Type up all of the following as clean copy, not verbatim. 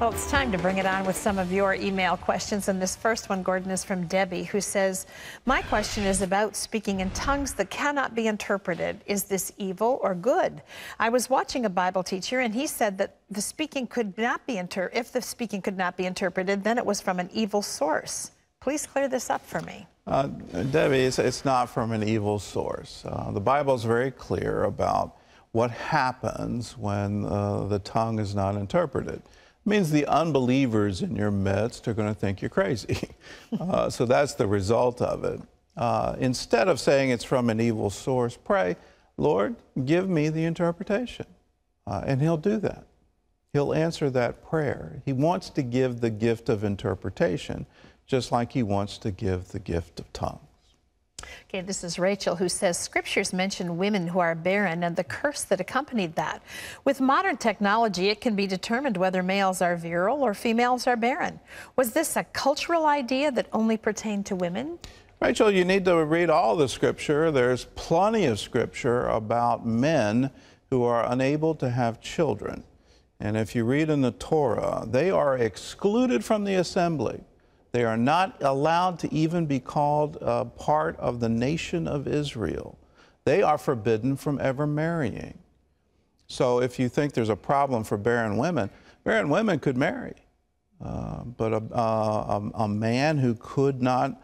Well, it's time to bring it on with some of your email questions. And this first one, Gordon, is from Debbie, who says, my question is about speaking in tongues that cannot be interpreted. Is this evil or good? I was watching a Bible teacher, and he said that the speaking could not be if the speaking could not be interpreted, then it was from an evil source. Please clear this up for me. Debbie, it's not from an evil source. The Bible is very clear about what happens when the tongue is not interpreted. It means the unbelievers in your midst are going to think you're crazy. So that's the result of it. Instead of saying it's from an evil source, pray, Lord, give me the interpretation. And He'll do that. He'll answer that prayer. He wants to give the gift of interpretation, just like He wants to give the gift of tongues. Okay, this is Rachel, who says, Scriptures mention women who are barren and the curse that accompanied that. With modern technology, it can be determined whether males are virile or females are barren. Was this a cultural idea that only pertained to women? Rachel, you need to read all the Scripture. There's plenty of Scripture about men who are unable to have children. And if you read in the Torah, they are excluded from the assembly. They are not allowed to even be called part of the nation of Israel. They are forbidden from ever marrying. So if you think there's a problem for barren women could marry. But a man who could not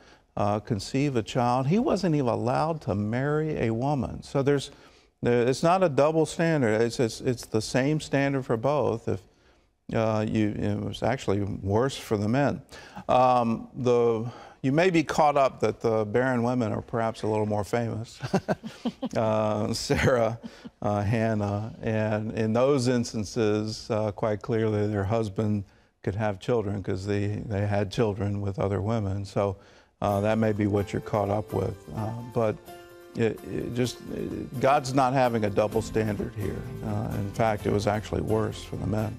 conceive a child, he wasn't even allowed to marry a woman. So it's not a double standard. It's the same standard for both. If it was actually worse for the men. You may be caught up that the barren women are perhaps a little more famous. Sarah, Hannah, and in those instances, quite clearly their husband could have children because they had children with other women. So that may be what you're caught up with. But God's not having a double standard here. In fact, it was actually worse for the men.